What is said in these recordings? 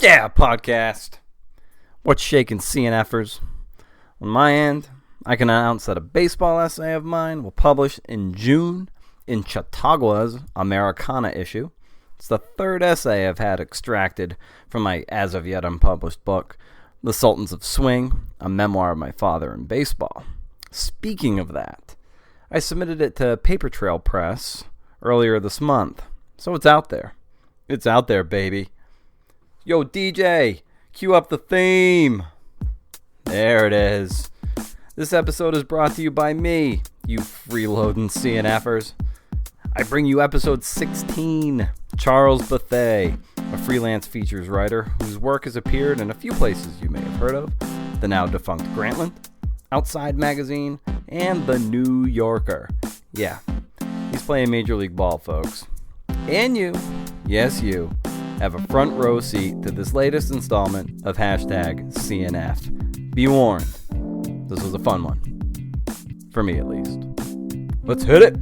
Yeah, podcast. What's shaking CNFers? On my end, I can announce that a baseball essay of mine will publish in June in Chautauqua's Americana issue. It's the third essay I've had extracted from my as-of-yet unpublished book, The Sultans of Swing, a memoir of my father in baseball. Speaking of that, I submitted it to Paper Trail Press earlier this month, so it's out there. It's out there, baby. Yo, DJ, cue up the theme. There it is. This episode is brought to you by me, you freeloading CNFers. I bring you episode 16, Charles Bethea, a freelance features writer whose work has appeared in a few places you may have heard of, the now defunct Grantland, Outside Magazine, and The New Yorker. Yeah, he's playing Major League Ball, folks. And you, yes you, have a front row seat to this latest installment of hashtag CNF. Be warned, this was a fun one. For me, at least. Let's hit it!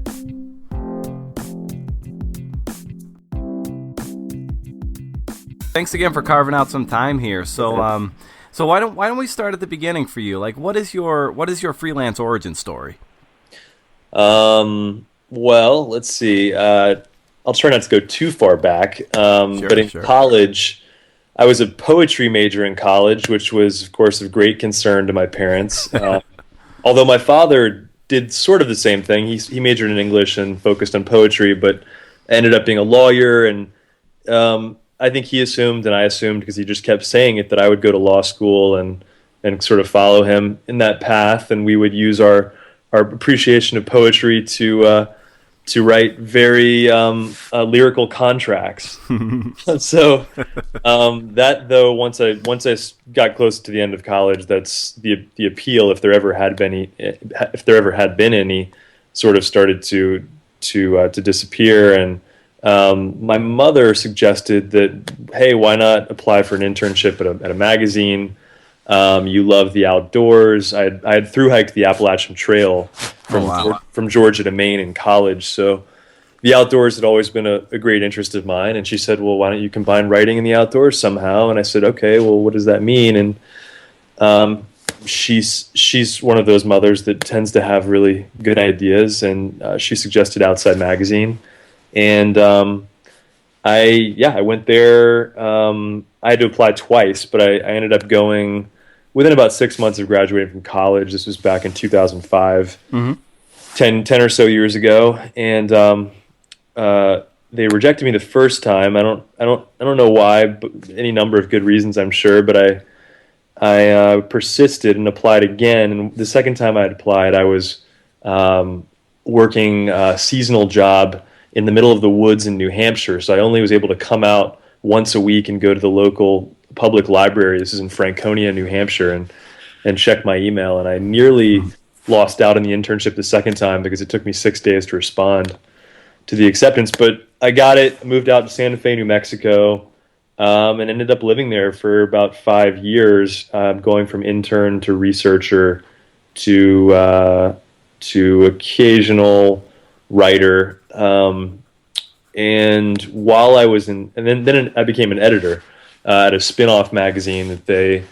Thanks again for carving out some time here. So why don't we start at the beginning for you? Like, what is your freelance origin story? Well, let's see. I'll try not to go too far back. But in college, I was a poetry major in college, which was, of course, of great concern to my parents. Although my father did sort of the same thing. He majored in English and focused on poetry, but ended up being a lawyer. And I think he assumed, and I assumed because he just kept saying it, that I would go to law school and sort of follow him in that path. And we would use our appreciation of poetry to write very lyrical contracts. So that, though, once I got close to the end of college, that's the appeal, if there ever had been any, sort of started to disappear. And my mother suggested that, hey, why not apply for an internship at a magazine? You love the outdoors. I had thru-hiked the Appalachian Trail from Georgia to Maine in college, so the outdoors had always been a great interest of mine. And she said, well, why don't you combine writing and the outdoors somehow? And I said, okay, well, what does that mean? And she's one of those mothers that tends to have really good ideas, and she suggested Outside Magazine. And I went there. I had to apply twice, but I ended up going within about 6 months of graduating from college. This was back in 2005, 10 or so years ago. And they rejected me the first time. I don't know why, but any number of good reasons, I'm sure. But I persisted and applied again. And the second time I had applied, I was working a seasonal job in the middle of the woods in New Hampshire. So I only was able to come out once a week and go to the local public library. This is in Franconia, New Hampshire, and check my email. And I nearly lost out on the internship the second time because it took me 6 days to respond to the acceptance. But I got it, moved out to Santa Fe, New Mexico, and ended up living there for about 5 years, going from intern to researcher to occasional writer. And while I was and then I became an editor at a spin-off magazine that they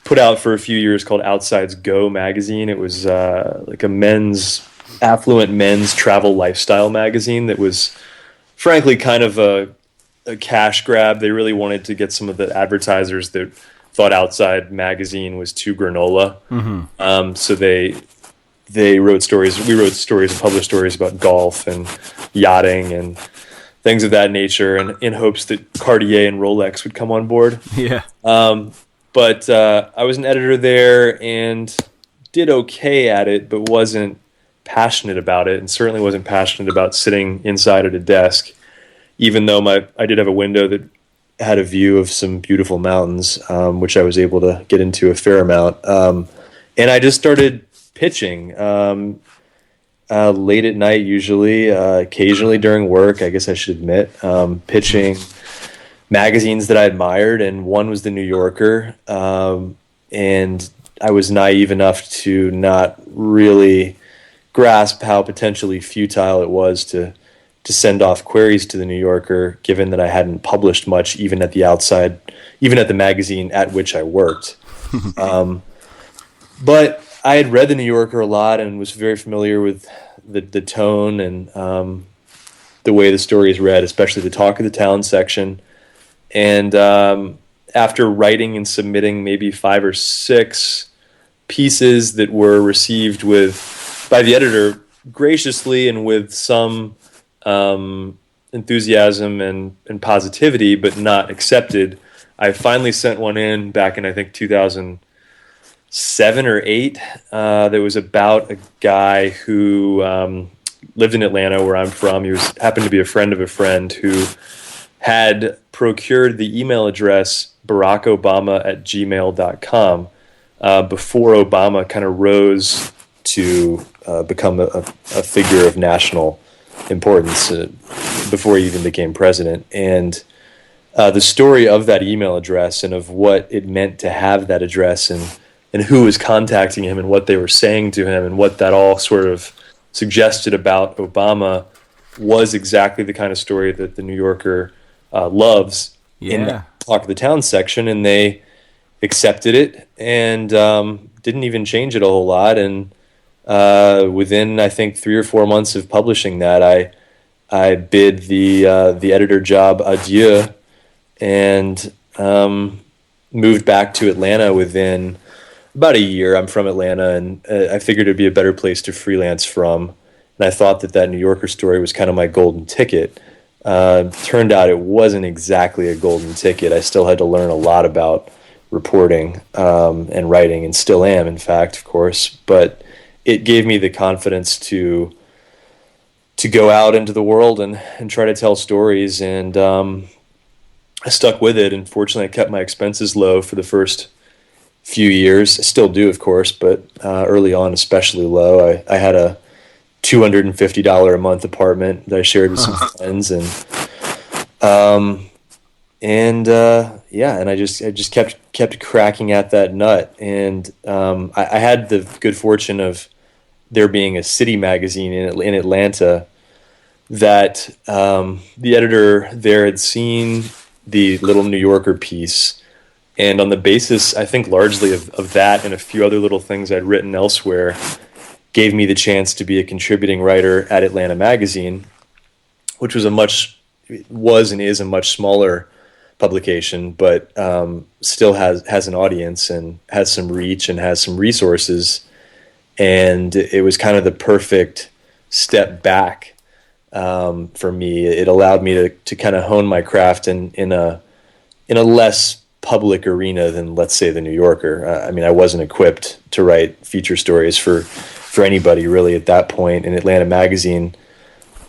put out for a few years called Outside's Go magazine. It was like a affluent men's travel lifestyle magazine that was frankly kind of a cash grab. They really wanted to get some of the advertisers that thought Outside Magazine was too granola. So they wrote stories. We wrote stories and published stories about golf and yachting and things of that nature, and in hopes that Cartier and Rolex would come on board. Yeah. But I was an editor there and did okay at it, but wasn't passionate about it, and certainly wasn't passionate about sitting inside at a desk, even though I did have a window that had a view of some beautiful mountains, which I was able to get into a fair amount. And I just started pitching late at night, usually, occasionally during work, I guess I should admit, pitching magazines that I admired, and one was The New Yorker, and I was naive enough to not really grasp how potentially futile it was to to send off queries to the New Yorker, given that I hadn't published much, even at the outside, even at the magazine at which I worked. But I had read the New Yorker a lot and was very familiar with the tone and the way the story is read, especially the talk of the town section. And after writing and submitting maybe 5 or 6 pieces that were received by the editor graciously and with some enthusiasm and positivity, but not accepted, I finally sent one in back in, I think, 2007 or 8. That was about a guy who lived in Atlanta, where I'm from. He happened to be a friend of a friend who had procured the email address barackobama@gmail.com before Obama kind of rose to become a figure of national importance, before he even became president. And the story of that email address and of what it meant to have that address and who was contacting him and what they were saying to him and what that all sort of suggested about Obama was exactly the kind of story that the New Yorker loves in the Talk of the Town section, and they accepted it and didn't even change it a whole lot. And within, I think, 3 or 4 months of publishing that, I bid the editor job adieu and moved back to Atlanta within about a year. I'm from Atlanta, and I figured it'd be a better place to freelance from. And I thought that New Yorker story was kind of my golden ticket. Turned out it wasn't exactly a golden ticket. I still had to learn a lot about reporting and writing, and still am, in fact, of course. But it gave me the confidence to go out into the world and try to tell stories. And I stuck with it. And fortunately, I kept my expenses low for the first few years. I still do, of course, but early on, especially low. I had a $250 a month apartment that I shared with some friends, and I just kept cracking at that nut. And I had the good fortune of there being a city magazine in Atlanta that the editor there had seen the little New Yorker piece. And on the basis, I think largely of that and a few other little things I'd written elsewhere, gave me the chance to be a contributing writer at Atlanta Magazine, which was and is a much smaller publication, but still has an audience and has some reach and has some resources. And it was kind of the perfect step back for me. It allowed me to kind of hone my craft in a less public arena than, let's say, the New Yorker. I mean, I wasn't equipped to write feature stories for anybody really at that point, and Atlanta Magazine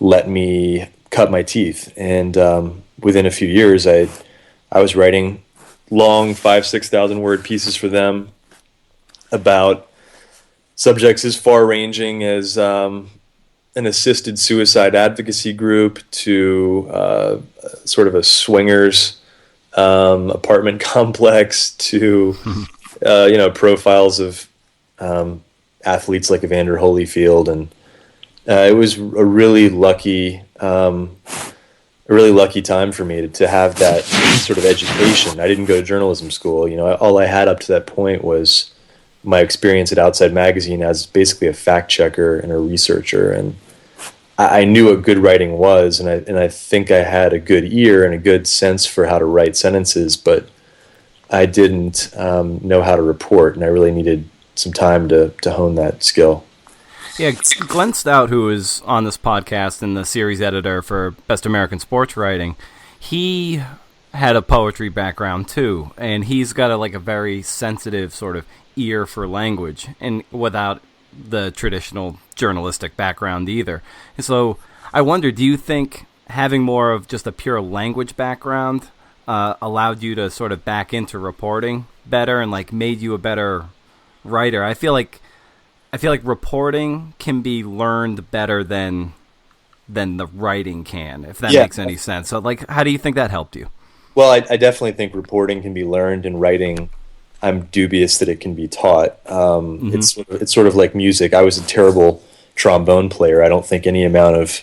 let me cut my teeth. And within a few years, I was writing long 5,000-6,000 word pieces for them about subjects as far-ranging as an assisted suicide advocacy group to sort of a swingers apartment complex to profiles of athletes like Evander Holyfield. And it was a really lucky time for me to have that sort of education. I didn't go to journalism school. All I had up to that point was my experience at Outside Magazine as basically a fact checker and a researcher. And I knew what good writing was, and I think I had a good ear and a good sense for how to write sentences, but I didn't know how to report, and I really needed some time to hone that skill. Yeah, Glenn Stout, who is on this podcast and the series editor for Best American Sports Writing, he had a poetry background too, and he's got a very sensitive sort of ear for language, and without the traditional journalistic background either. And so I wonder, do you think having more of just a pure language background allowed you to sort of back into reporting better and made you a better writer? I feel like reporting can be learned better than the writing can, if that makes any sense. So how do you think that helped you? Well, I definitely think reporting can be learned, and writing, I'm dubious that it can be taught. It's sort of like music. I was a terrible trombone player. I don't think any amount of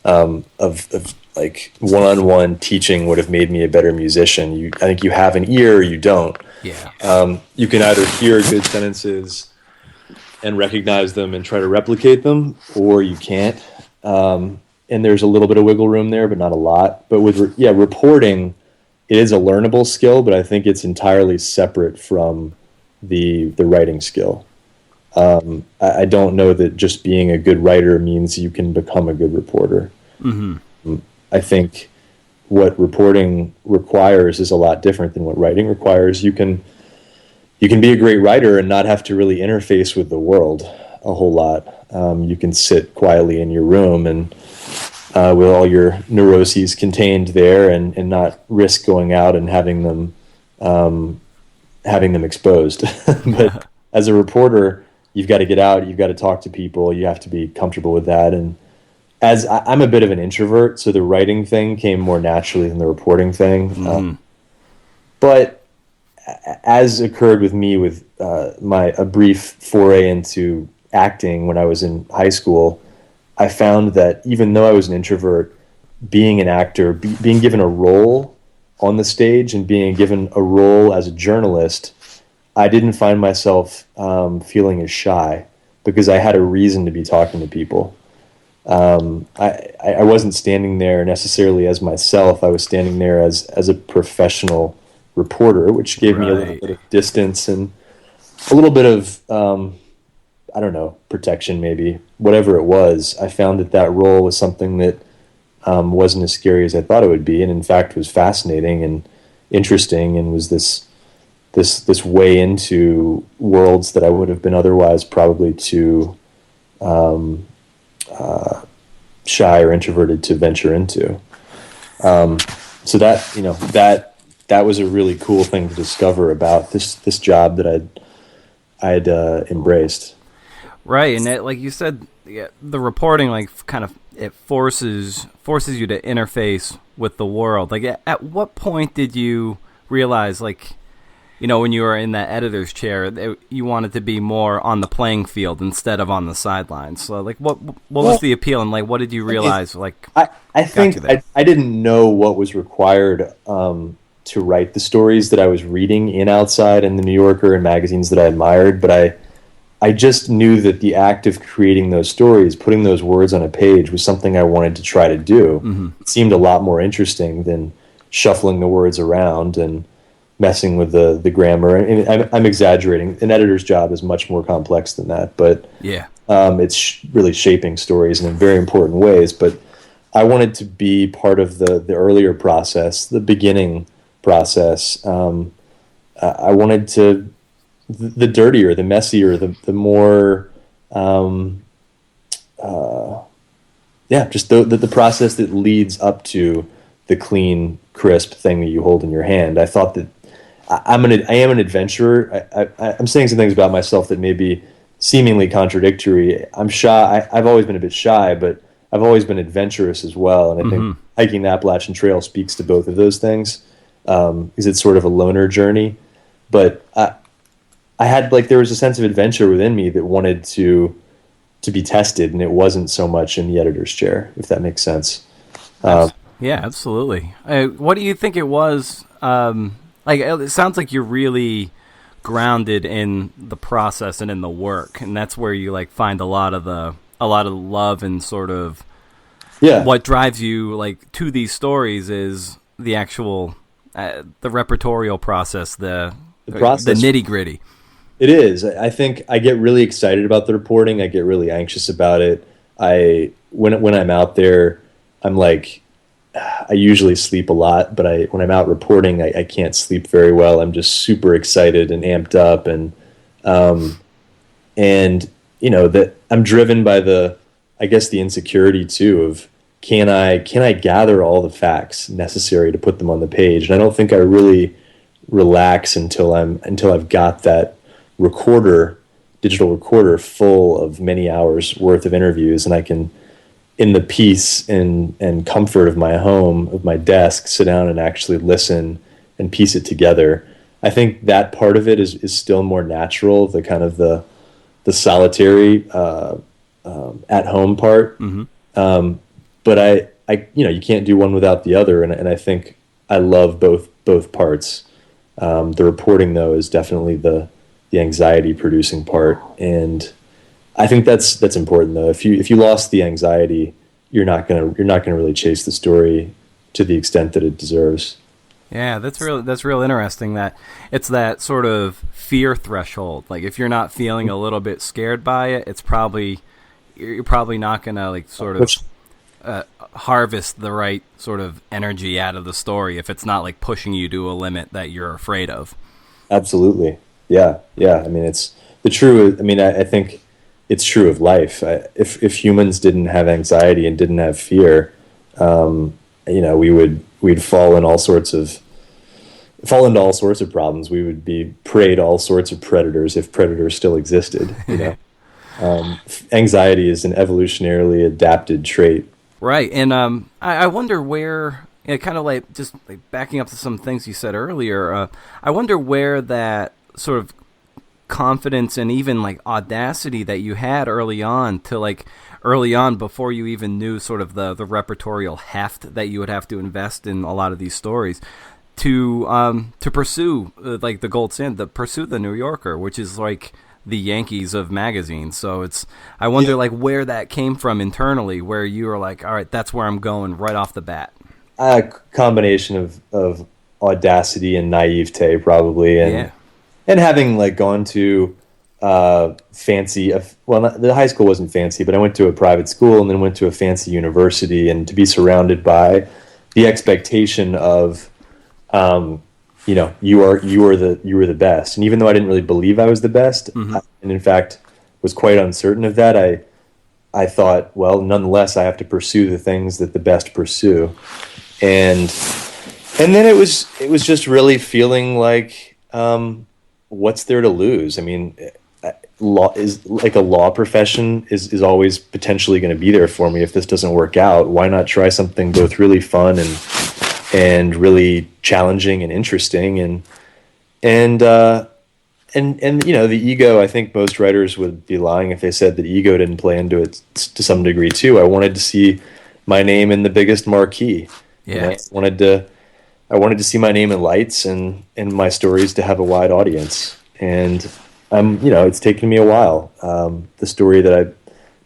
of like one-on-one teaching would have made me a better musician. I think you have an ear or you don't. Yeah. You can either hear good sentences and recognize them and try to replicate them, or you can't. And there's a little bit of wiggle room there, but not a lot. But with reporting, it is a learnable skill, but I think it's entirely separate from the writing skill. I don't know that just being a good writer means you can become a good reporter. Mm-hmm. I think what reporting requires is a lot different than what writing requires. You can be a great writer and not have to really interface with the world a whole lot. You can sit quietly in your room and with all your neuroses contained there, and not risk going out and having them exposed. But as a reporter, you've got to get out, you've got to talk to people, you have to be comfortable with that. And as I'm a bit of an introvert, so the writing thing came more naturally than the reporting thing. Mm-hmm. But as occurred with me with a brief foray into acting when I was in high school, I found that even though I was an introvert, being an actor, being given a role on the stage and being given a role as a journalist, I didn't find myself feeling as shy because I had a reason to be talking to people. I wasn't standing there necessarily as myself. I was standing there as a professional reporter, which gave me a little bit of distance and a little bit of, I don't know, protection maybe, whatever it was. I found that role was something that wasn't as scary as I thought it would be, and in fact was fascinating and interesting, and was this way into worlds that I would have been otherwise probably too shy or introverted to venture into. So that was a really cool thing to discover about this job that I'd embraced. Right, and like you said, the reporting kind of it forces you to interface with the world. Like, at what point did you realize, when you were in that editor's chair, that you wanted to be more on the playing field instead of on the sidelines? So, what was the appeal, and what did you realize? I think I didn't know what was required to write the stories that I was reading in Outside and the New Yorker and magazines that I admired, but I just knew that the act of creating those stories, putting those words on a page, was something I wanted to try to do. Mm-hmm. It seemed a lot more interesting than shuffling the words around and messing with the grammar. And I'm exaggerating. An editor's job is much more complex than that, but yeah, it's really shaping stories in very important ways. But I wanted to be part of the earlier process, the beginning process. I wanted to the dirtier, the messier, the more just the process that leads up to the clean, crisp thing that you hold in your hand. I thought that I am an adventurer. I'm saying some things about myself that may be seemingly contradictory. I'm shy. I've always been a bit shy, but I've always been adventurous as well. And I think hiking the Appalachian Trail speaks to both of those things, because it's sort of a loner journey. But I had there was a sense of adventure within me that wanted to be tested, and it wasn't so much in the editor's chair, if that makes sense. Yeah, absolutely. What do you think it was? It sounds like you're really grounded in the process and in the work, and that's where you find a lot of the love and sort of what drives you to these stories is the actual the repertorial process, the nitty gritty. It is. I think I get really excited about the reporting. I get really anxious about it. When I'm out there, I'm I usually sleep a lot, but when I'm out reporting, I can't sleep very well. I'm just super excited and amped up, and that I'm driven by the insecurity too of can I gather all the facts necessary to put them on the page? And I don't think I really relax until I've got that digital recorder full of many hours worth of interviews, and I can, in the peace and comfort of my home, of my desk, sit down and actually listen and piece it together. I think that part of it is still more natural, the kind of the solitary at home part. Mm-hmm. but I you can't do one without the other, and I think I love both parts. The reporting, though, is definitely the anxiety producing part, and I think that's important, though. If you lost the anxiety, you're not gonna really chase the story to the extent that it deserves. Yeah, that's real interesting. That it's that sort of fear threshold. Like if you're not feeling a little bit scared by it, you're probably not gonna like sort of harvest the right sort of energy out of the story if it's not like pushing you to a limit that you're afraid of. Absolutely, yeah. I mean, it's the true. I mean, I think it's true of life. If humans didn't have anxiety and didn't have fear, we'd fall into all sorts of problems. We would be prey to all sorts of predators if predators still existed. Anxiety is an evolutionarily adapted trait. Right, and I wonder where, kind of like just like backing up to some things you said earlier. I wonder where that sort of confidence and even like audacity that you had early on before you even knew sort of the repertorial heft that you would have to invest in a lot of these stories to pursue like the gold standard, to pursue the New Yorker, which is like the Yankees of magazines. So I wonder like where that came from internally, where you were like, all right, that's where I'm going right off the bat. A combination of audacity and naivete, probably, and having like gone to the high school wasn't fancy, but I went to a private school and then went to a fancy university, and to be surrounded by the expectation of, you were the best. And even though I didn't really believe I was the best, and in fact was quite uncertain of that, I thought, well, nonetheless, I have to pursue the things that the best pursue. And then it was just really feeling like, what's there to lose? I mean, law is like a law profession is always potentially going to be there for me. If this doesn't work out, why not try something both really fun and really challenging and interesting? And the ego, I think most writers would be lying if they said that ego didn't play into it to some degree too. I wanted to see my name in the biggest marquee. Yeah. I wanted to see my name in lights and my stories to have a wide audience. And it's taken me a while. The story that I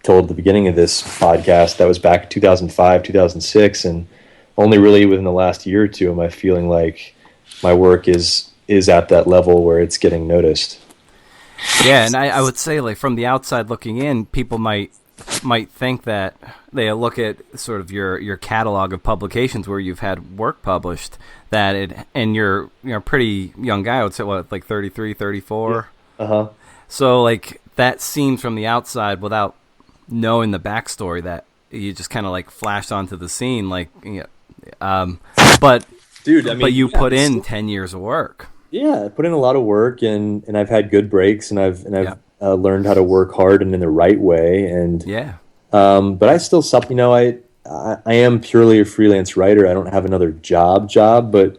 told at the beginning of this podcast, that was back 2005, 2006, and only really within the last year or two am I feeling like my work is at that level where it's getting noticed. Yeah, and I would say, like, from the outside looking in, people might think that they look at sort of your catalog of publications where you've had work published, and you're a pretty young guy. I would say, what, like 33, 34? Yeah. Uh-huh. So, like, that seems from the outside, without knowing the backstory, that you just kind of, like, flashed onto the scene, like, but dude, I mean, but you put in 10 years of work. Yeah, I put in a lot of work, and I've had good breaks, and I've learned how to work hard and in the right way, and but I still I am purely a freelance writer. I don't have another job, but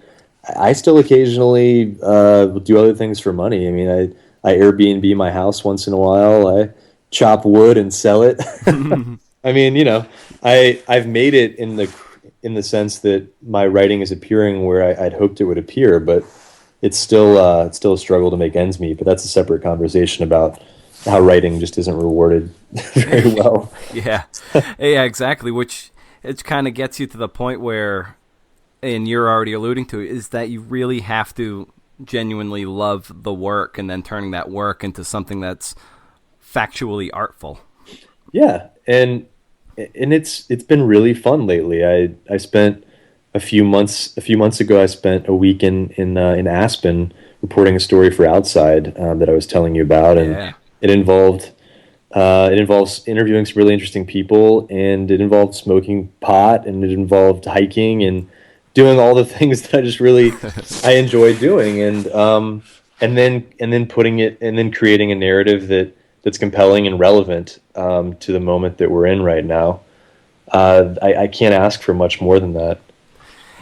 I still occasionally do other things for money. I mean, I Airbnb my house once in a while. I chop wood and sell it. I mean, I've made it in the sense that my writing is appearing where I'd hoped it would appear, but it's still a struggle to make ends meet. But that's a separate conversation about how writing just isn't rewarded very well. Yeah, exactly. Which it kind of gets you to the point where, and you're already alluding to, is that you really have to genuinely love the work, and then turning that work into something that's factually artful. Yeah, and it's been really fun lately. I spent a few months ago. I spent a week in Aspen reporting a story for Outside that I was telling you about, and it involves interviewing some really interesting people, and it involved smoking pot, and it involved hiking and doing all the things that I just really I enjoy doing, and then putting it, and then creating a narrative that's compelling and relevant to the moment that we're in right now. I can't ask for much more than that.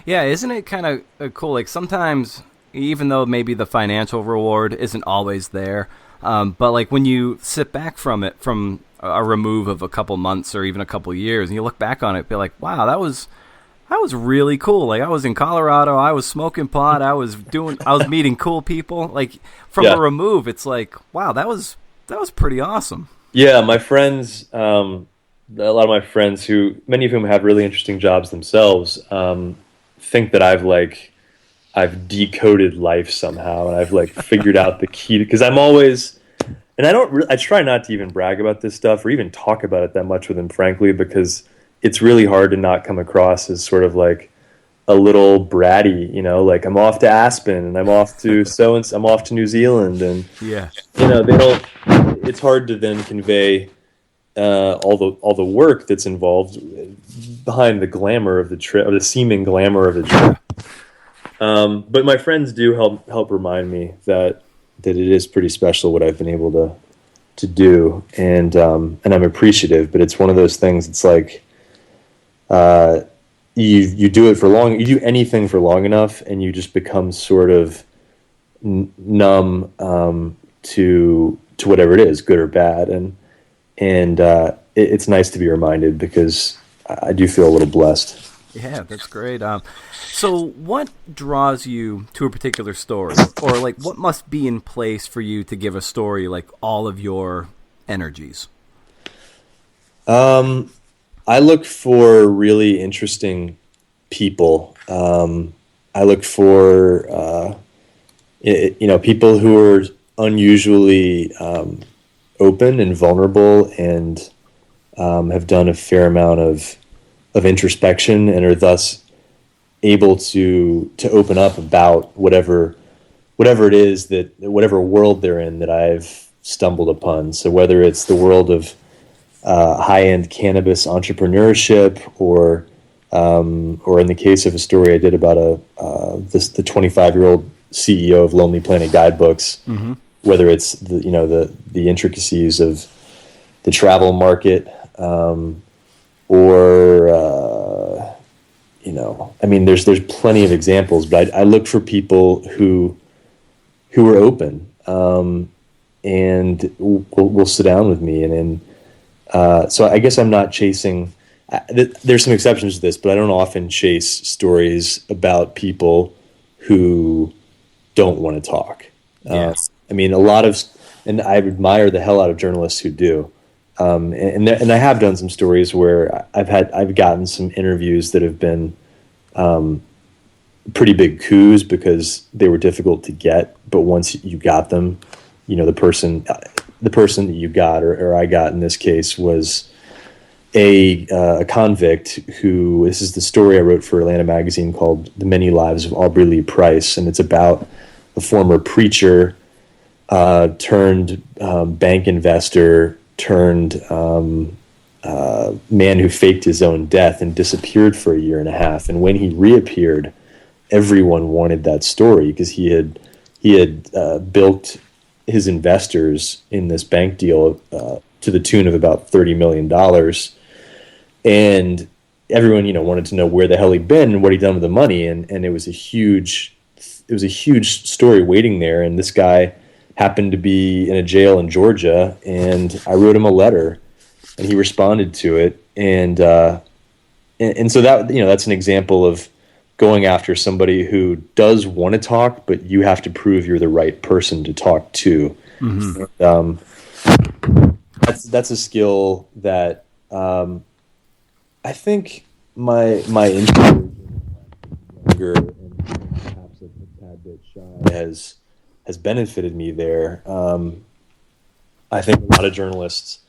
Yeah, isn't it kind of cool? Like, sometimes, even though maybe the financial reward isn't always there, but like when you sit back from it, from a remove of a couple months or even a couple years, and you look back on it, be like, wow, that was really cool. Like, I was in Colorado, I was smoking pot, I was meeting cool people. Like, from a remove, it's like, wow, that was pretty awesome. Yeah, my friends, a lot of my friends, who many of whom have really interesting jobs themselves, think that I've decoded life somehow, and I've like figured out the key, because I'm always, and I try not to even brag about this stuff or even talk about it that much with them, frankly, because it's really hard to not come across as sort of like a little bratty, like I'm off to Aspen and I'm off to I'm off to New Zealand, and it's hard to then convey all the work that's involved behind the glamour of the trip, or the seeming glamour of the trip. But my friends do help remind me that it is pretty special what I've been able to do, and I'm appreciative. But it's one of those things. It's like you do it for long. You do anything for long enough, and you just become sort of numb to whatever it is, good or bad, and it's nice to be reminded, because I do feel a little blessed. Yeah, that's great. So what draws you to a particular story, or like what must be in place for you to give a story like all of your energies? I look for really interesting people. I look for people who are unusually open and vulnerable, and have done a fair amount of introspection, and are thus able to open up about whatever it is, whatever world they're in that I've stumbled upon. So whether it's the world of high-end cannabis entrepreneurship, or in the case of a story I did about the 25-year-old CEO of Lonely Planet Guidebooks, mm-hmm. whether it's the intricacies of the travel market, there's plenty of examples, but I look for people who are open, and will sit down with me, and so I guess I'm not chasing. There's some exceptions to this, but I don't often chase stories about people who don't want to talk. Yes. And I admire the hell out of journalists who do. And I have done some stories where I've gotten some interviews that have been pretty big coups, because they were difficult to get. But once you got them, the person that you got, or I got in this case, was a convict who. This is the story I wrote for Atlanta Magazine called "The Many Lives of Aubrey Lee Price," and it's about a former preacher turned bank investor turned man who faked his own death and disappeared for a year and a half. And when he reappeared, everyone wanted that story, because he had bilked his investors in this bank deal to the tune of about $30 million. And everyone, wanted to know where the hell he'd been and what he'd done with the money. And it was a huge story waiting there. And this guy happened to be in a jail in Georgia, and I wrote him a letter, and he responded to it. And so that, that's an example of going after somebody who does want to talk, but you have to prove you're the right person to talk to. Mm-hmm. That's a skill that I think my intro, younger and perhaps a tad bit shy, has benefited me there. I think a lot of journalists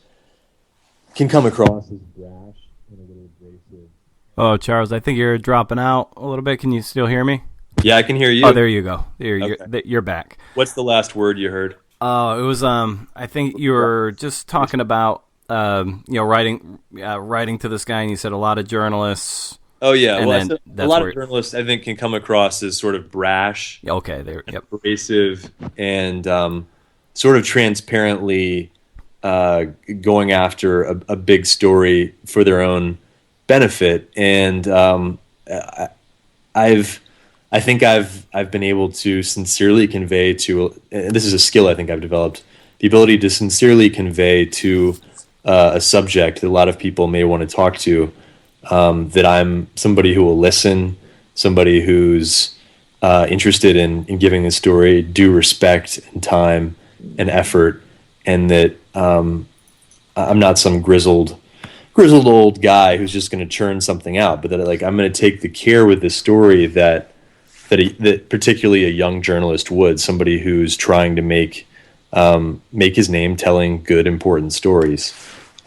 can come across as brash and a little abrasive. Oh, Charles, I think you're dropping out a little bit. Can you still hear me? Yeah, I can hear you. Oh, there you go. Okay. You're back. What's the last word you heard? Oh, it was I think you were just talking about writing to this guy, and you said a lot of journalists. Oh yeah, a lot of journalists I think can come across as sort of brash, abrasive, and sort of transparently going after a big story for their own benefit. And I think I've been able to sincerely convey to, and this is a skill I think I've developed, the ability to sincerely convey to a subject that a lot of people may want to talk to, that I'm somebody who will listen, somebody who's interested in giving the story due respect and time and effort, and that I'm not some grizzled old guy who's just going to churn something out, but that like I'm going to take the care with this story that particularly a young journalist would, somebody who's trying to make his name telling good, important stories.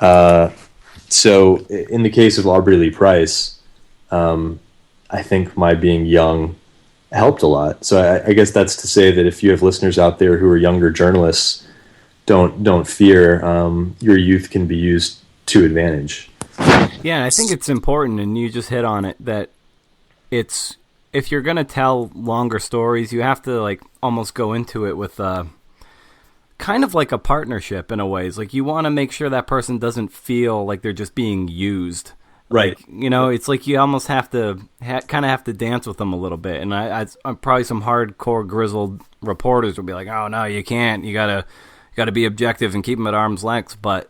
So in the case of Aubrey Lee Price, I think my being young helped a lot. So I guess that's to say that if you have listeners out there who are younger journalists, don't fear. Your youth can be used to advantage. Yeah, I think it's important, and you just hit on it, that it's, if you're going to tell longer stories, you have to like almost go into it with kind of like a partnership in a way. It's like you want to make sure that person doesn't feel like they're just being used. Right. Like, you know, it's like you almost have to kind of have to dance with them a little bit. And I'm probably some hardcore grizzled reporters will be like, "Oh no, you can't. You gotta be objective and keep them at arm's length." But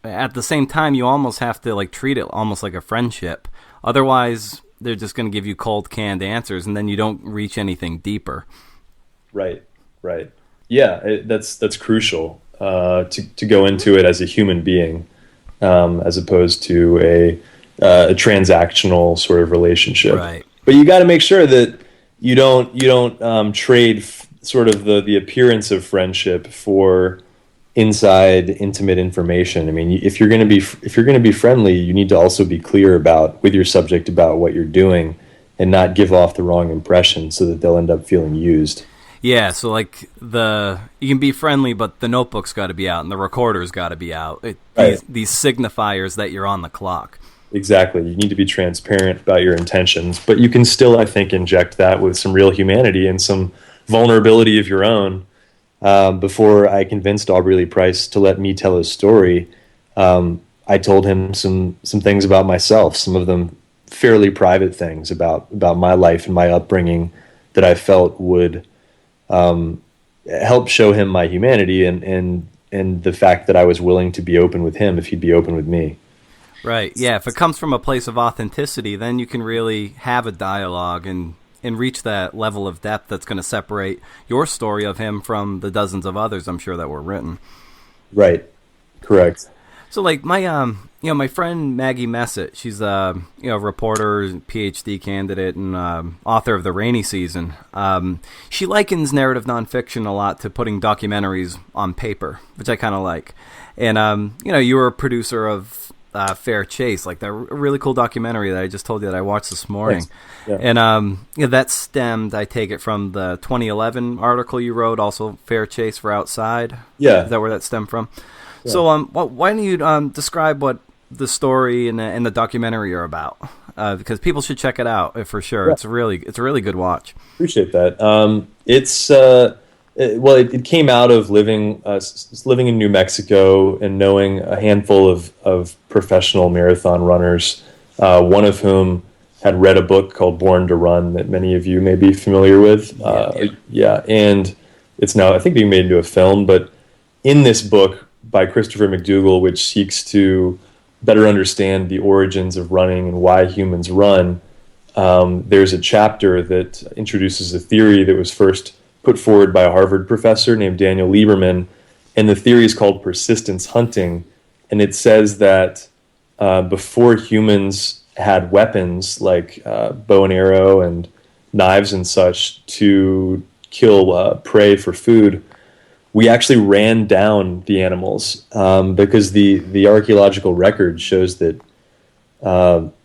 at the same time, you almost have to like treat it almost like a friendship. Otherwise, they're just going to give you cold, canned answers, and then you don't reach anything deeper. Right. Yeah, that's crucial to go into it as a human being, as opposed to a transactional sort of relationship. Right. But you got to make sure that you don't trade sort of the appearance of friendship for inside intimate information. I mean, if you're going to be friendly, you need to also be clear with your subject about what you're doing, and not give off the wrong impression so that they'll end up feeling used. Yeah, so like you can be friendly, but the notebook's got to be out and the recorder's got to be out. These signifiers that you're on the clock. Exactly. You need to be transparent about your intentions, but you can still, I think, inject that with some real humanity and some vulnerability of your own. Before I convinced Aubrey Lee Price to let me tell his story, I told him some things about myself, some of them fairly private things about my life and my upbringing that I felt would help show him my humanity and the fact that I was willing to be open with him if he'd be open with me. Right. Yeah. If it comes from a place of authenticity, then you can really have a dialogue and reach that level of depth that's going to separate your story of him from the dozens of others I'm sure that were written. Right. Correct. So like my friend Maggie Messett, she's a reporter, PhD candidate, and author of The Rainy Season. She likens narrative nonfiction a lot to putting documentaries on paper, which I kind of like. And you were a producer of Fair Chase, like that really cool documentary that I just told you that I watched this morning. Yes. Yeah. And that stemmed, I take it, from the 2011 article you wrote, also Fair Chase for Outside. Yeah. Is that where that stemmed from? Yeah. So why don't you describe what the story and the documentary are about? Because people should check it out for sure. Yeah. It's a really good watch. Appreciate that. It came out of living in New Mexico and knowing a handful of professional marathon runners, one of whom had read a book called Born to Run that many of you may be familiar with. And it's now, I think, being made into a film. But in this book by Christopher McDougall, which seeks to better understand the origins of running and why humans run, there's a chapter that introduces a theory that was first put forward by a Harvard professor named Daniel Lieberman, and the theory is called persistence hunting, and it says that before humans had weapons like bow and arrow and knives and such to kill prey for food, we actually ran down the animals because the archaeological record shows that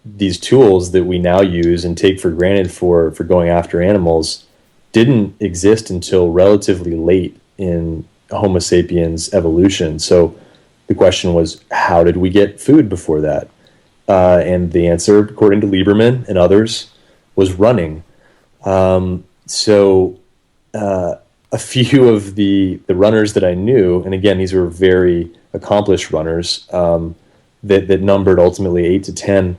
these tools that we now use and take for granted for going after animals didn't exist until relatively late in Homo sapiens evolution. So the question was, how did we get food before that? And the answer, according to Lieberman and others, was running. A few of the runners that I knew, and again, these were very accomplished runners that numbered ultimately 8 to 10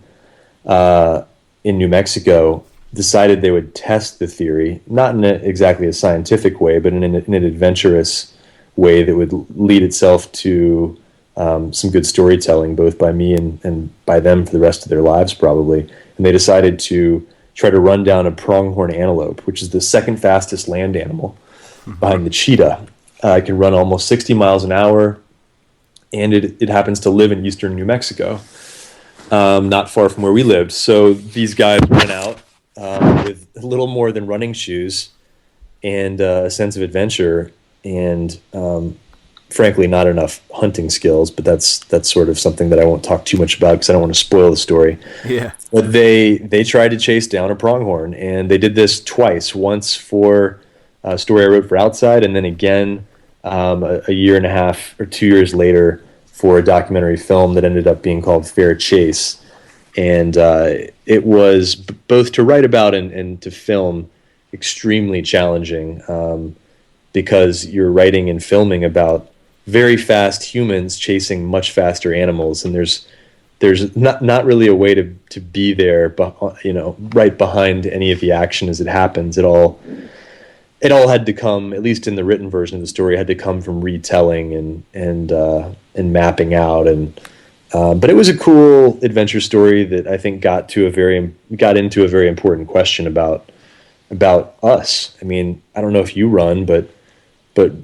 in New Mexico, decided they would test the theory, not in exactly a scientific way, but in an adventurous way that would lead itself to some good storytelling, both by me and by them for the rest of their lives probably. And they decided to try to run down a pronghorn antelope, which is the second fastest land animal behind the cheetah. It can run almost 60 miles an hour, and it happens to live in eastern New Mexico, not far from where we lived. So these guys went out with a little more than running shoes and a sense of adventure, and frankly, not enough hunting skills. But that's sort of something that I won't talk too much about because I don't want to spoil the story. Yeah. But they tried to chase down a pronghorn, and they did this twice. Once for a story I wrote for Outside, and then again a year and a half or 2 years later for a documentary film that ended up being called Fair Chase. And it was both to write about and to film extremely challenging because you're writing and filming about very fast humans chasing much faster animals, and there's not really a way to be there, but right behind any of the action as it happens. It all had to come, at least in the written version of the story, had to come from retelling and mapping out. But it was a cool adventure story that I think got into a very important question about us. I mean, I don't know if you run, but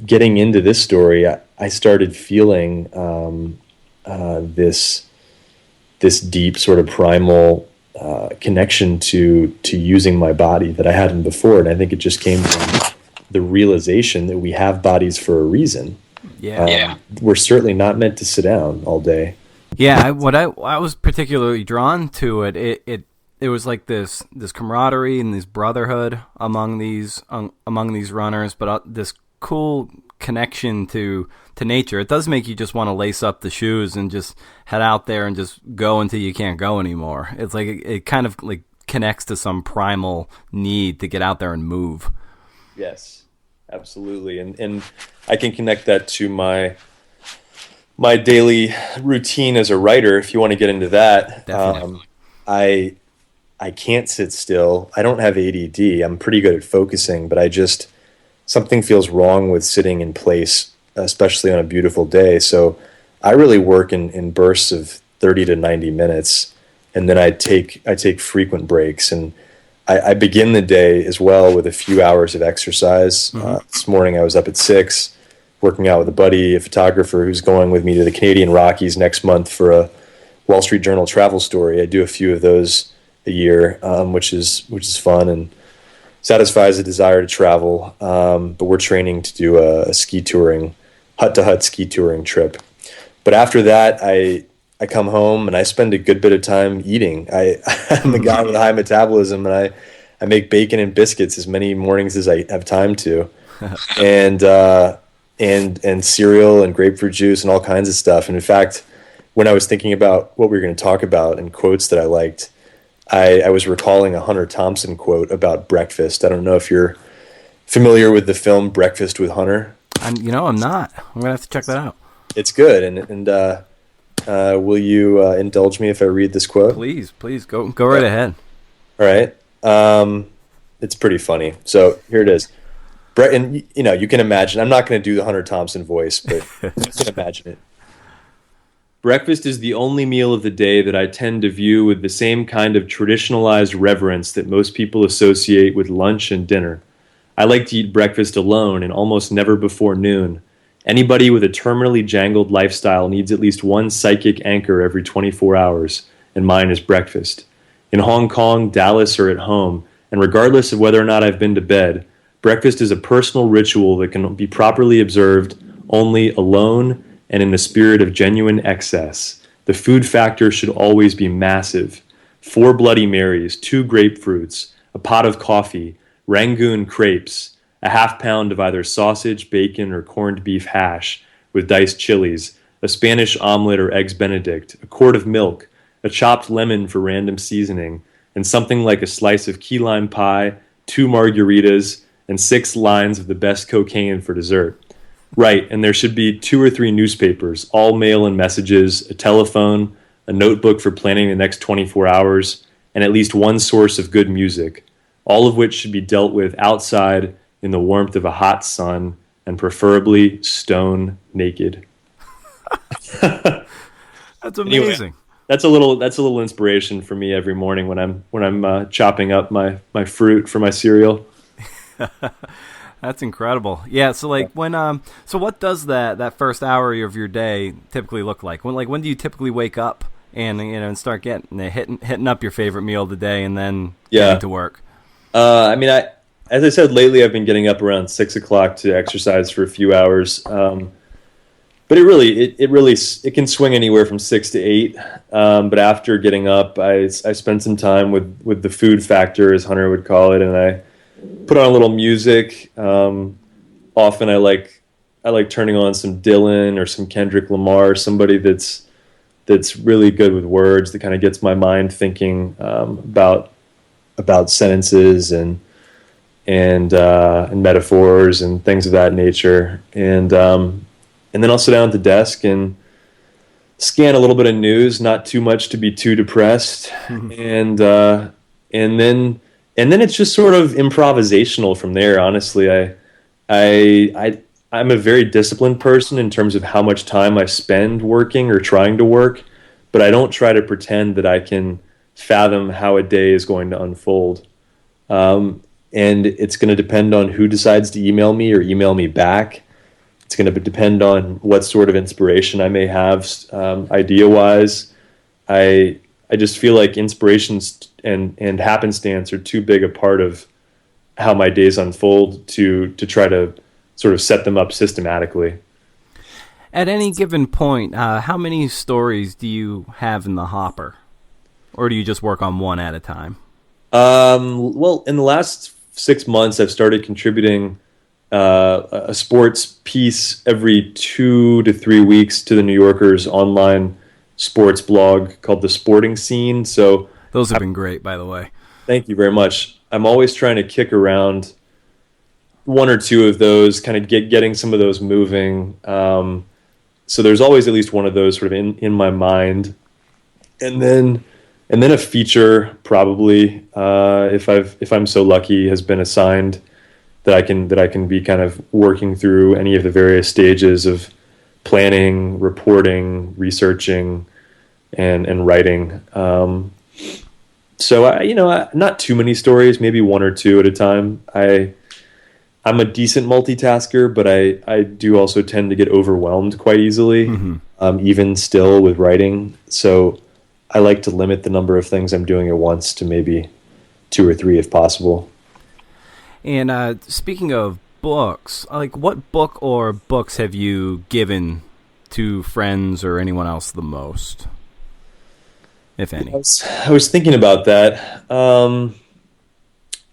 getting into this story, I started feeling this deep sort of primal connection to using my body that I hadn't before. And I think it just came from the realization that we have bodies for a reason. We're certainly not meant to sit down all day. Yeah, I was particularly drawn to it. It was like this camaraderie and this brotherhood among these runners, but this cool connection to nature. It does make you just want to lace up the shoes and just head out there and just go until you can't go anymore. It's like it kind of like connects to some primal need to get out there and move. Yes, absolutely. And I can connect that to my daily routine as a writer, if you want to get into that. Definitely. I can't sit still. I don't have ADD. I'm pretty good at focusing, but something feels wrong with sitting in place, especially on a beautiful day. So I really work in bursts of 30 to 90 minutes, and then I take frequent breaks. And I begin the day as well with a few hours of exercise. This morning I was up at 6, working out with a buddy, a photographer who's going with me to the Canadian Rockies next month for a Wall Street Journal travel story. I do a few of those a year, which is fun and satisfies a desire to travel. But we're training to do a ski touring, hut-to-hut ski touring trip. But after that, I come home and I spend a good bit of time eating. I'm a guy with a high metabolism, and I make bacon and biscuits as many mornings as I have time to, and cereal and grapefruit juice and all kinds of stuff. And in fact, when I was thinking about what we were going to talk about and quotes that I liked, I was recalling a Hunter Thompson quote about breakfast. I don't know if you're familiar with the film Breakfast with Hunter. I'm not. I'm gonna have to check that out. It's good, and will you indulge me if I read this quote? Please, go right ahead. All right. It's pretty funny. So here it is. And you can imagine. I'm not going to do the Hunter Thompson voice, but you can imagine it. Breakfast is the only meal of the day that I tend to view with the same kind of traditionalized reverence that most people associate with lunch and dinner. I like to eat breakfast alone and almost never before noon. Anybody with a terminally jangled lifestyle needs at least one psychic anchor every 24 hours, and mine is breakfast. In Hong Kong, Dallas, or at home, and regardless of whether or not I've been to bed, breakfast is a personal ritual that can be properly observed only alone and in the spirit of genuine excess. The food factor should always be massive. 4 Bloody Marys, 2 grapefruits, a pot of coffee, Rangoon crepes, a half pound of either sausage, bacon, or corned beef hash with diced chilies, a Spanish omelet or eggs Benedict, a quart of milk, a chopped lemon for random seasoning, and something like a slice of key lime pie, 2 margaritas, and 6 lines of the best cocaine for dessert. Right, and there should be 2 or 3 newspapers, all mail and messages, a telephone, a notebook for planning the next 24 hours, and at least one source of good music, all of which should be dealt with outside in the warmth of a hot sun, and preferably stone naked. That's amazing. Anyway, that's a little inspiration for me every morning when I'm chopping up my fruit for my cereal. That's incredible. Yeah. So like so what does that first hour of your day typically look like? When do you typically wake up and and start hitting up your favorite meal of the day and then getting to work? I mean, as I said, lately I've been getting up around 6 o'clock to exercise for a few hours. But it can swing anywhere from 6 to 8. But after getting up, I spend some time with the food factor, as Hunter would call it, and I put on a little music. Often I like turning on some Dylan or some Kendrick Lamar, somebody that's really good with words, that kind of gets my mind thinking about sentences and metaphors and things of that nature. And then I'll sit down at the desk and scan a little bit of news, not too much to be too depressed, and then it's just sort of improvisational from there. Honestly, I'm a very disciplined person in terms of how much time I spend working or trying to work, but I don't try to pretend that I can fathom how a day is going to unfold. And it's going to depend on who decides to email me or email me back. It's going to depend on what sort of inspiration I may have idea-wise. I just feel like inspirations and happenstance are too big a part of how my days unfold to try to sort of set them up systematically. At any given point, how many stories do you have in the hopper? Or do you just work on one at a time? Well, in the last 6 months, I've started contributing a sports piece every 2 to 3 weeks to the New Yorker's online sports blog called The Sporting Scene. So those have been great, by the way. Thank you very much. I'm always trying to kick around one or two of those, kind of getting some of those moving. So there's always at least one of those sort of in my mind, and then a feature probably, if I'm so lucky, has been assigned that I can be kind of working through any of the various stages of planning, reporting, researching, and writing. So not too many stories, maybe one or two at a time. I'm a decent multitasker, but I do also tend to get overwhelmed quite easily, even still with writing. So I like to limit the number of things I'm doing at once to maybe 2 or 3 if possible. And speaking of books, like what book or books have you given to friends or anyone else the most, if any? I was thinking about that.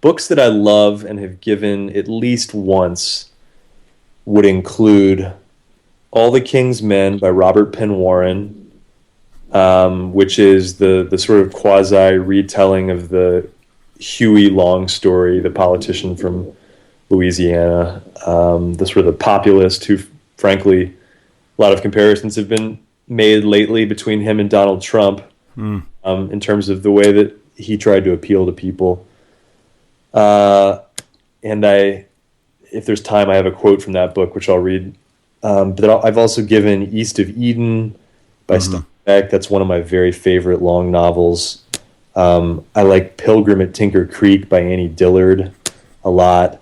Books that I love and have given at least once would include All the King's Men by Robert Penn Warren, which is the sort of quasi retelling of the Huey Long story, the politician from Louisiana, the sort of the populist who, frankly, a lot of comparisons have been made lately between him and Donald Trump in terms of the way that he tried to appeal to people. And if there's time, I have a quote from that book, which I'll read. But I've also given East of Eden by Steinbeck. That's one of my very favorite long novels. I like Pilgrim at Tinker Creek by Annie Dillard a lot.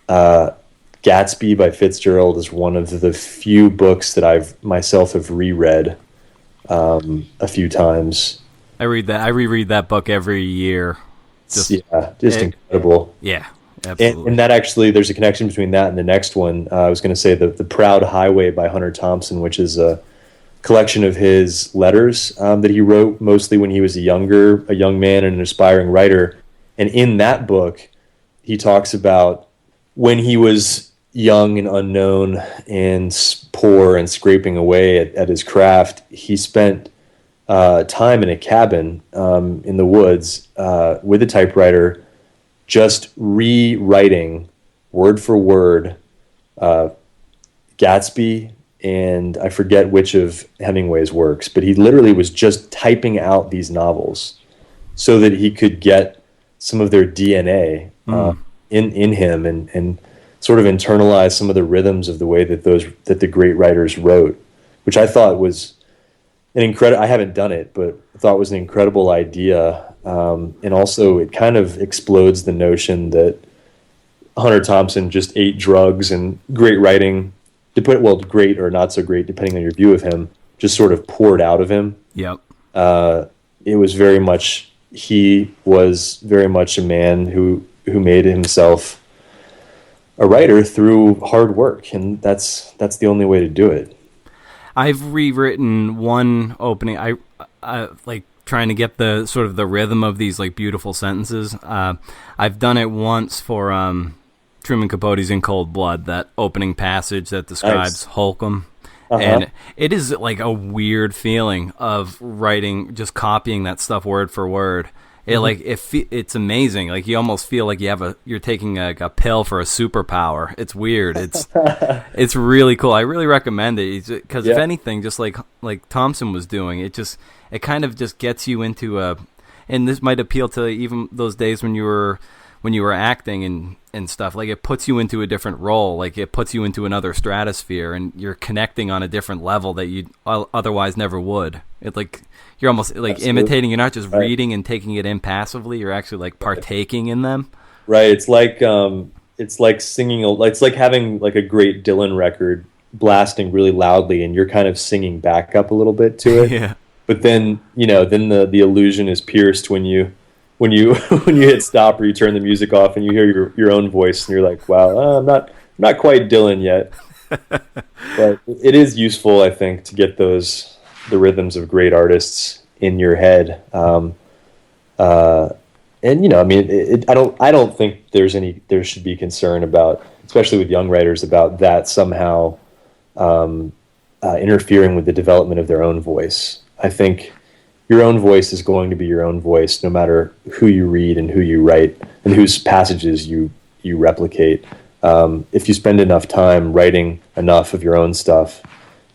Gatsby by Fitzgerald is one of the few books that I've myself have reread a few times. I reread that book every year. Just incredible. Yeah, absolutely. And that actually, there's a connection between that and the next one. I was going to say the Proud Highway by Hunter Thompson, which is a collection of his letters that he wrote mostly when he was a young man and an aspiring writer. And in that book, he talks about when he was young and unknown and poor and scraping away at his craft, he spent time in a cabin in the woods with a typewriter, just rewriting word for word Gatsby, and I forget which of Hemingway's works, but he literally was just typing out these novels so that he could get some of their DNA in him and sort of internalize some of the rhythms of the way that the great writers wrote. which I thought was an incredible. I haven't done it, but I thought it was an incredible idea. And also, it kind of explodes the notion that Hunter Thompson just ate drugs, and great writing, great or not so great, depending on your view of him, just sort of poured out of him. Yep. It was very much, he was very much a man who made himself a writer through hard work, and that's the only way to do it. I've rewritten one opening. I like trying to get the sort of the rhythm of these like beautiful sentences. I've done it once for Truman Capote's In Cold Blood, that opening passage that describes Holcomb. And it is like a weird feeling of writing, just copying that stuff word for word. It like it's amazing. Like you almost feel like you're taking a pill for a superpower. It's weird. It's really cool. I really recommend it because if anything, just like Thompson was doing, it kind of just gets you into and this might appeal to even those days when you were acting and stuff. Like it puts you into a different role. Like it puts you into another stratosphere, and you're connecting on a different level that you otherwise never would. It like you're almost like imitating. You're not just reading and taking it in passively. You're actually like partaking in them. Right. It's like singing. It's like having like a great Dylan record blasting really loudly, and you're kind of singing back up a little bit to it. Yeah. But then the illusion is pierced when you hit stop or you turn the music off and you hear your own voice, and you're like, wow, I'm not quite Dylan yet. But it is useful, I think, to get the rhythms of great artists in your head. And I mean, I don't think there should be concern about, especially with young writers, about that somehow interfering with the development of their own voice. I think your own voice is going to be your own voice, no matter who you read and who you write and whose passages you replicate. If you spend enough time writing enough of your own stuff,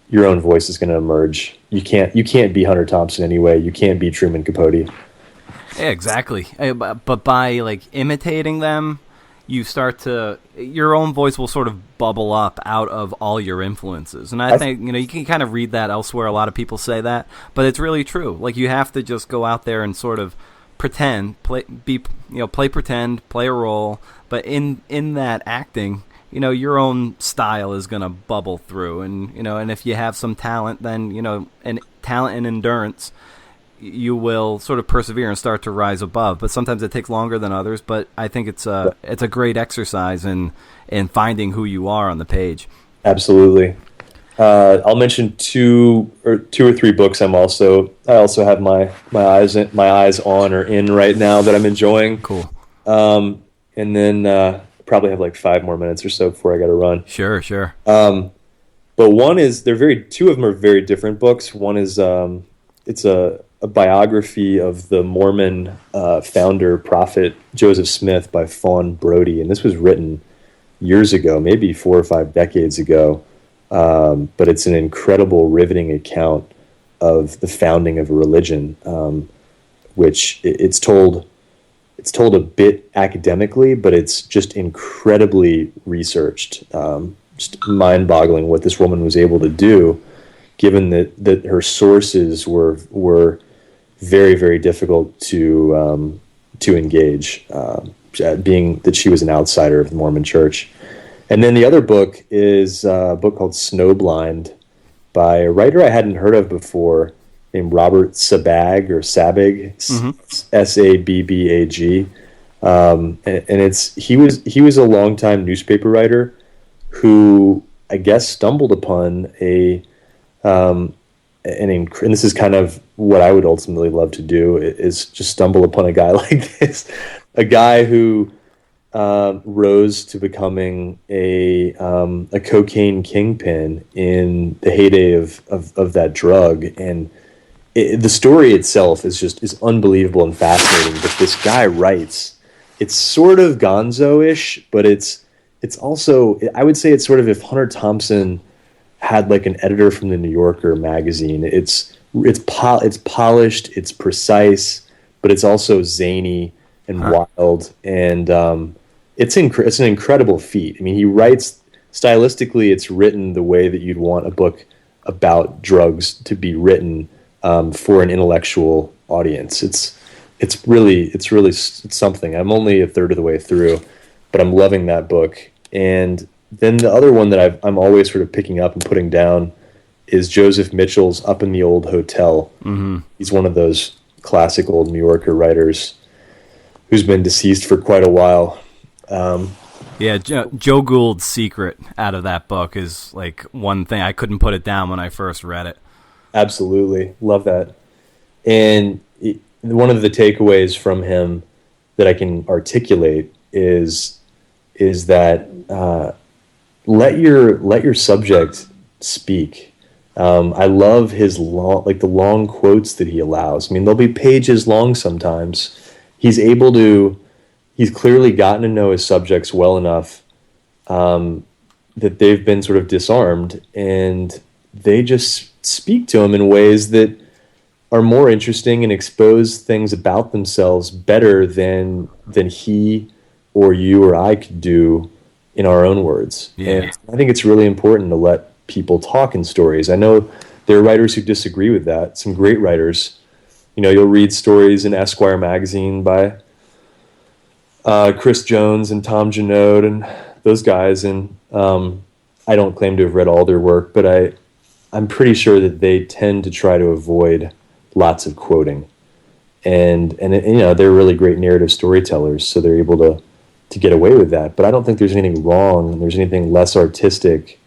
your own voice is going to emerge. You can't be Hunter Thompson anyway. You can't be Truman Capote. Yeah, exactly. But by like imitating them, you start to, your own voice will sort of bubble up out of all your influences. And I think, you can kind of read that elsewhere. A lot of people say that, but it's really true. Like you have to just go out there and sort of pretend, play pretend, play a role. But in that acting, your own style is going to bubble through. And, and if you have some talent, then, and talent and endurance, you will sort of persevere and start to rise above. But sometimes it takes longer than others. But I think it's a great exercise in finding who you are on the page. Absolutely. I'll mention two or three books. I also have my eyes on or in right now that I'm enjoying. Cool. And then probably have like 5 more minutes or so before I got to run. Sure. But one is two of them are very different books. One is it's a biography of the Mormon founder, prophet Joseph Smith by Fawn Brody. And this was written years ago, maybe 4 or 5 decades ago. But it's an incredible, riveting account of the founding of a religion, which it's told a bit academically, but it's just incredibly researched. Just mind-boggling what this woman was able to do, given that her sources were very, very difficult to engage, being that she was an outsider of the Mormon Church. And then the other book is a book called Snowblind by a writer I hadn't heard of before named Robert Sabag or Sabag, Sabbag. And he was a longtime newspaper writer who I guess stumbled upon and this is kind of what I would ultimately love to do, is just stumble upon a guy like this, a guy who rose to becoming a cocaine kingpin in the heyday of that drug. And the story itself is unbelievable and fascinating. But this guy writes, it's sort of gonzo-ish, but it's also, I would say it's sort of if Hunter Thompson had like an editor from the New Yorker magazine. It's polished, it's precise, but it's also zany and wild, and it's an incredible feat. I mean, he writes stylistically. It's written the way that you'd want a book about drugs to be written for an intellectual audience. It's really something. I'm only a third of the way through, but I'm loving that book. And then the other one that I'm always sort of picking up and putting down is Joseph Mitchell's Up in the Old Hotel. Mm-hmm. He's one of those classic old New Yorker writers who's been deceased for quite a while. Joe Gould's secret out of that book is like one thing. I couldn't put it down when I first read it. Absolutely. Love that. And one of the takeaways from him that I can articulate is that let your subject speak. I love his the long quotes that he allows. I mean, they'll be pages long sometimes. He's clearly gotten to know his subjects well enough that they've been sort of disarmed, and they just speak to him in ways that are more interesting and expose things about themselves better than he or you or I could do in our own words. Yeah. And I think it's really important to let people talk in stories. I know there are writers who disagree with that. Some great writers. You'll read stories in Esquire magazine by Chris Jones and Tom Janode and those guys, and I don't claim to have read all their work, but I'm pretty sure that they tend to try to avoid lots of quoting, and they're really great narrative storytellers, so they're able to get away with that. But I don't think there's anything wrong, there's anything less artistic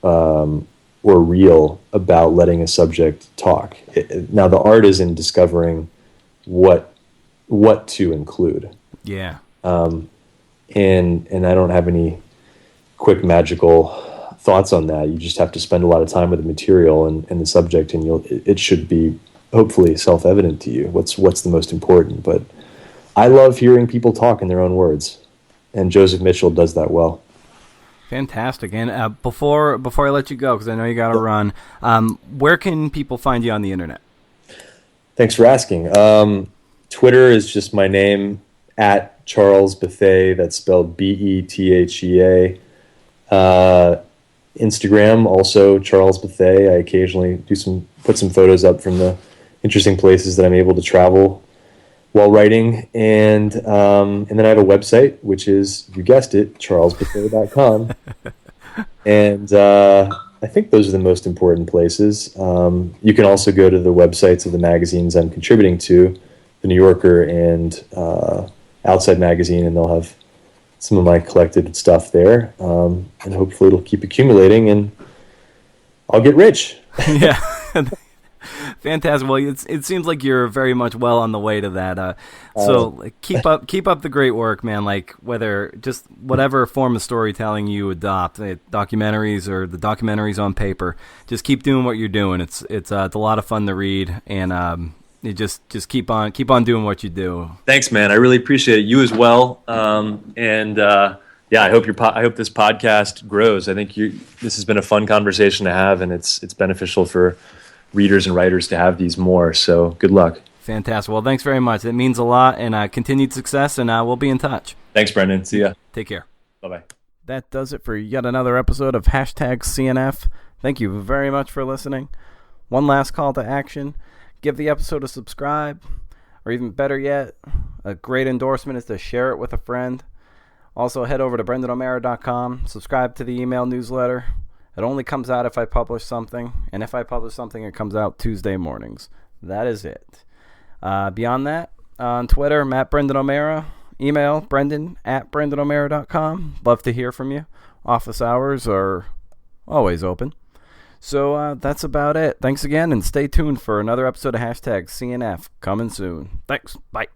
or real about letting a subject talk. Now the art is in discovering what to include. Yeah. And I don't have any quick magical thoughts on that. You just have to spend a lot of time with the material and the subject, and it should be hopefully self-evident to you what's the most important. But I love hearing people talk in their own words, and Joseph Mitchell does that well. Fantastic. And before I let you go, because I know you got to run, where can people find you on the internet? Thanks for asking. Twitter is just my name, at Charles Bethea. That's spelled Bethea. Instagram, also Charles Bethea. I occasionally put some photos up from the interesting places that I'm able to travel while writing, and then I have a website, which is, you guessed it, charlesbethea.com. And I think those are the most important places. You can also go to the websites of the magazines I'm contributing to, The New Yorker and Outside Magazine, and they'll have some of my collected stuff there. And hopefully it'll keep accumulating, and I'll get rich. Yeah. Fantastic. Well, it seems like you're very much well on the way to that. So keep up the great work, man. Like whatever form of storytelling you adopt, documentaries or the documentaries on paper, just keep doing what you're doing. It's a lot of fun to read, and you just keep on doing what you do. Thanks, man. I really appreciate it. You as well. Yeah, I hope this podcast grows. I think this has been a fun conversation to have, and it's beneficial for readers and writers to have these more. So good luck. Fantastic. Well, thanks very much. It means a lot, and continued success, and we'll be in touch. Thanks, Brendan. See ya. Take care. Bye-bye. That does it for yet another episode of #CNF. Thank you very much for listening. One last call to action. Give the episode a subscribe, or even better yet, a great endorsement is to share it with a friend. Also, head over to BrendanO'Mara.com. Subscribe to the email newsletter. It only comes out if I publish something, and if I publish something, it comes out Tuesday mornings. That is it. Beyond that, on Twitter, I'm at Brendan O'Mara. Email Brendan@BrendanO'Mara.com. Love to hear from you. Office hours are always open. So that's about it. Thanks again, and stay tuned for another episode of #CNF coming soon. Thanks. Bye.